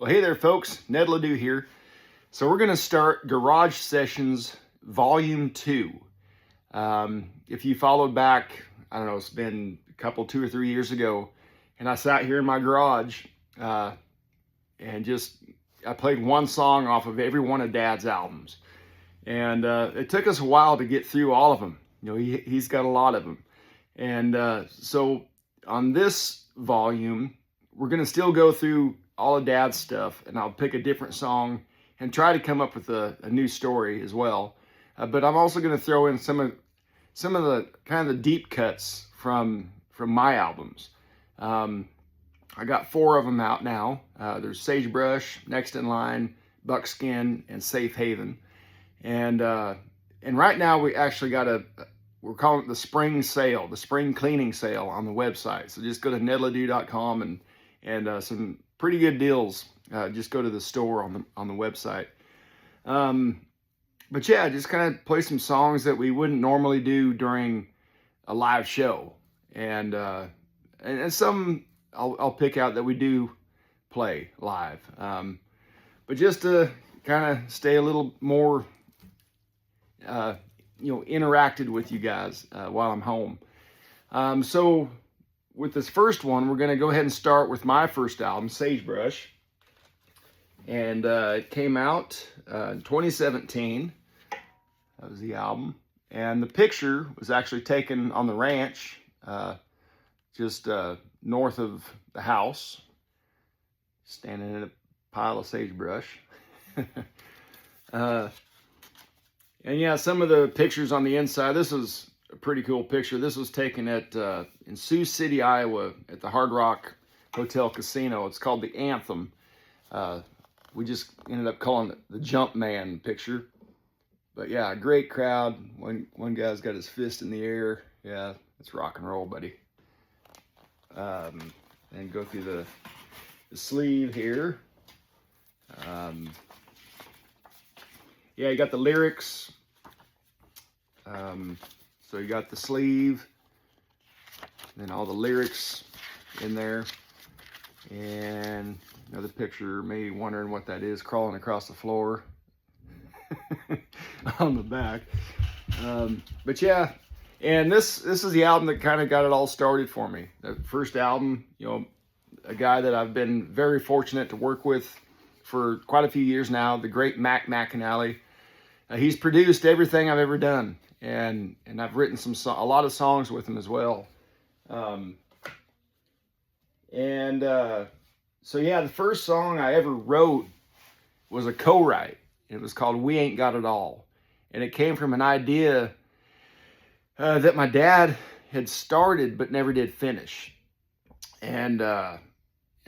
Well, hey there, folks. Ned LeDoux here. So we're going to start Garage Sessions Volume 2. If you followed back, I don't know, it's been a couple, 2 or 3 years ago, and I sat here in my garage and I played one song off of every one of Dad's albums. And it took us a while to get through all of them. You know, he's got a lot of them. And so on this volume, we're going to still go through all of Dad's stuff, and I'll pick a different song and try to come up with a new story as well. But I'm also going to throw in some of the kind of the deep cuts from my albums. I got 4 of them out now. There's Sagebrush, Next in Line, Buckskin, and Safe Haven. And right now we actually got we're calling it the spring sale, the spring cleaning sale on the website. So just go to nedledoux.com and some pretty good deals. Just go to the store on the website. But yeah, just kind of play some songs that we wouldn't normally do during a live show, and some I'll pick out that we do play live. But just to kind of stay a little more, interacted with you guys while I'm home. So with this first one, we're going to go ahead and start with my first album, Sagebrush. And it came out in 2017. That was the album. And the picture was actually taken on the ranch, just north of the house, standing in a pile of sagebrush. And yeah, some of the pictures on the inside, this is a pretty cool picture. This was taken in Sioux City, Iowa, at the Hard Rock Hotel Casino. It's called the Anthem. We just ended up calling it the Jumpman picture. But yeah, great crowd. One guy's got his fist in the air. Yeah, it's rock and roll, buddy. And go through the sleeve here. Yeah, you got the lyrics. So you got the sleeve, then all the lyrics in there, and another picture, maybe wondering what that is, crawling across the floor on the back. But yeah, and this is the album that kind of got it all started for me. The first album, a guy that I've been very fortunate to work with for quite a few years now, the great Mac McAnally. He's produced everything I've ever done, and I've written a lot of songs with him as well. So yeah, the first song I ever wrote was a co-write. It was called "We Ain't Got It All," and it came from an idea that my dad had started but never did finish. And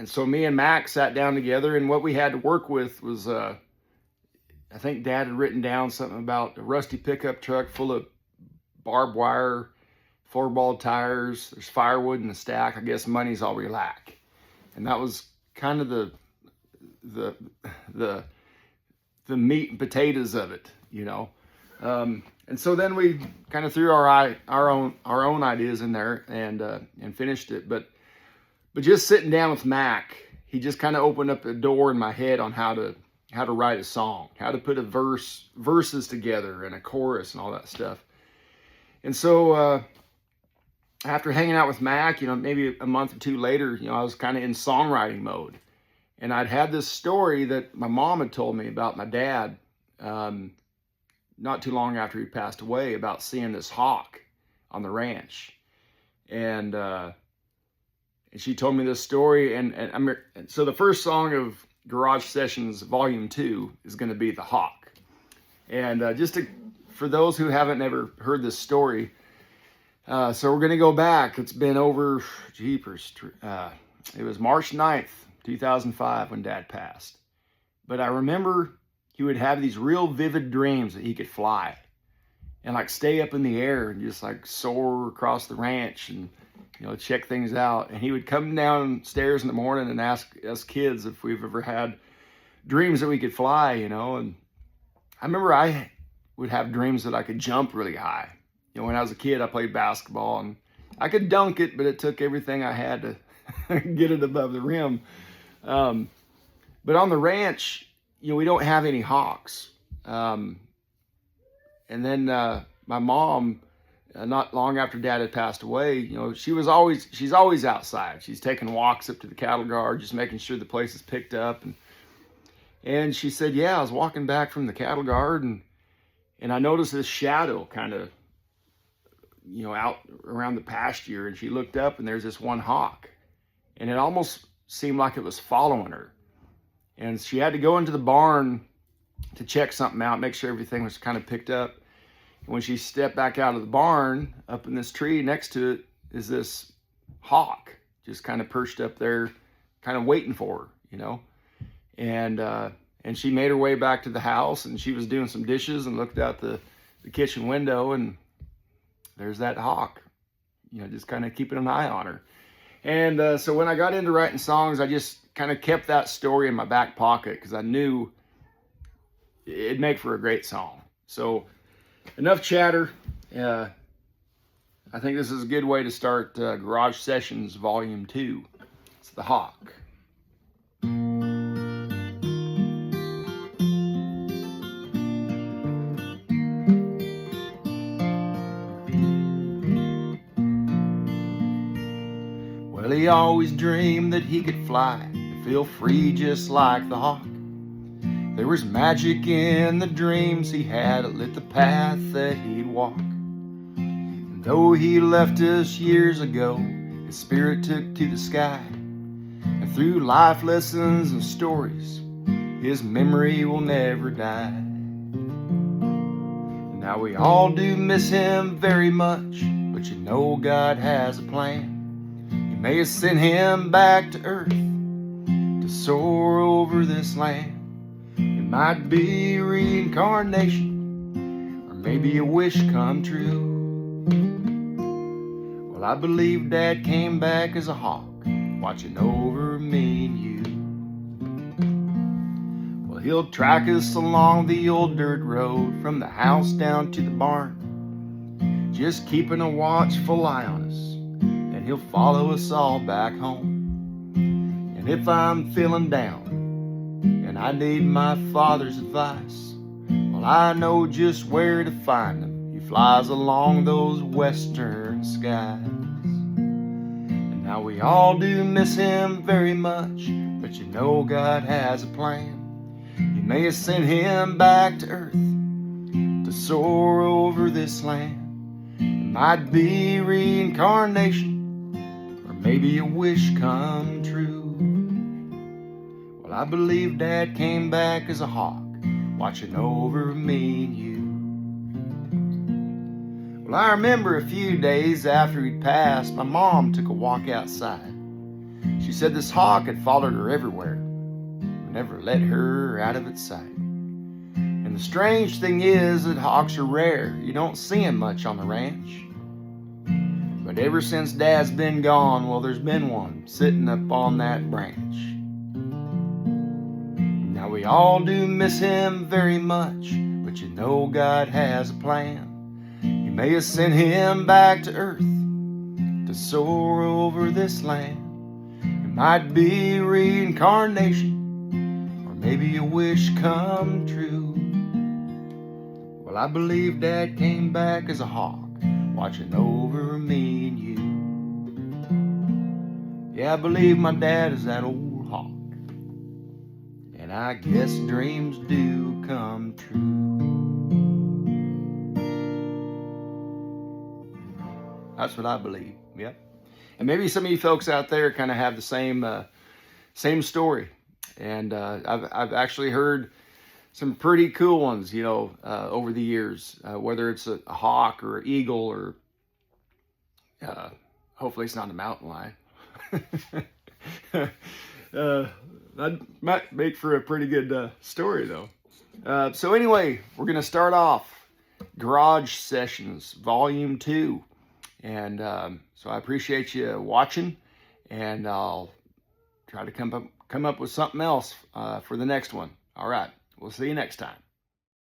so me and Mac sat down together, and what we had to work with was, I think Dad had written down something about a rusty pickup truck full of barbed wire, floor-ball tires, there's firewood in the stack, I guess money's all we lack. And that was kind of the meat and potatoes of it, And so then we kind of threw our own ideas in there and finished it. But just sitting down with Mac, he just kind of opened up a door in my head on how to write a song, how to put verses together and a chorus and all that stuff. And so after hanging out with Mac, maybe a month or 2 later, I was kind of in songwriting mode. And I'd had this story that my mom had told me about my dad not too long after he passed away, about seeing this hawk on the ranch. And she told me this story. And so the first song of Garage Sessions Volume 2 is going to be The Hawk. And for those who haven't ever heard this story, so we're going to go back. It's been over, jeepers, it was March 9th, 2005 when Dad passed. But I remember he would have these real vivid dreams that he could fly and stay up in the air and just soar across the ranch and check things out. And he would come downstairs in the morning and ask us kids if we've ever had dreams that we could fly, And I remember I would have dreams that I could jump really high. When I was a kid, I played basketball and I could dunk it, but it took everything I had to get it above the rim. But on the ranch, we don't have any hawks. And then my mom, not long after Dad had passed away, she's always outside. She's taking walks up to the cattle guard, just making sure the place is picked up. And she said, yeah, I was walking back from the cattle guard and I noticed this shadow kind of, out around the pasture. And she looked up and there's this one hawk. And it almost seemed like it was following her. And she had to go into the barn to check something out, make sure everything was kind of picked up. And when she stepped back out of the barn, up in this tree next to it is this hawk, just kind of perched up there, kind of waiting for her, And she made her way back to the house, and she was doing some dishes and looked out the kitchen window, and there's that hawk, just kind of keeping an eye on her. And so when I got into writing songs, I just kind of kept that story in my back pocket because I knew it'd make for a great song. So enough chatter. I think this is a good way to start Garage Sessions Volume 2. It's The Hawk. Well, he always dreamed that he could fly and feel free just like the hawk. There was magic in the dreams he had that lit the path that he'd walk. And though he left us years ago, his spirit took to the sky. And through life lessons and stories, his memory will never die. And now we all do miss him very much, but God has a plan. He may have sent him back to earth to soar over this land. It might be reincarnation, or maybe a wish come true. Well, I believe Dad came back as a hawk, watching over me and you. Well, he'll track us along the old dirt road from the house down to the barn, just keeping a watchful eye on us, and he'll follow us all back home. And if I'm feeling down and I need my father's advice, well, I know just where to find him. He flies along those western skies. And now we all do miss him very much, but God has a plan. He may have sent him back to earth to soar over this land. It might be reincarnation, or maybe a wish come true. Well, I believe Dad came back as a hawk, watching over me and you. Well, I remember a few days after he'd passed, my mom took a walk outside. She said this hawk had followed her everywhere, but never let her out of its sight. And the strange thing is that hawks are rare. You don't see them much on the ranch. But ever since Dad's been gone, well, there's been one sitting up on that branch. Now we all do miss him very much, but God has a plan. He may have sent him back to earth to soar over this land. It might be reincarnation, or maybe a wish come true. Well, I believe Dad came back as a hawk, watching over me and you. Yeah, I believe my dad is that old hawk, and I guess dreams do come true. That's what I believe. Yep. And maybe some of you folks out there kind of have the same story. And I've actually heard some pretty cool ones, over the years, whether it's a hawk or an eagle, or hopefully it's not a mountain lion. That might make for a pretty good story, though. So anyway, we're going to start off Garage Sessions Volume 2. And so I appreciate you watching, and I'll try to come up with something else for the next one. All right, we'll see you next time.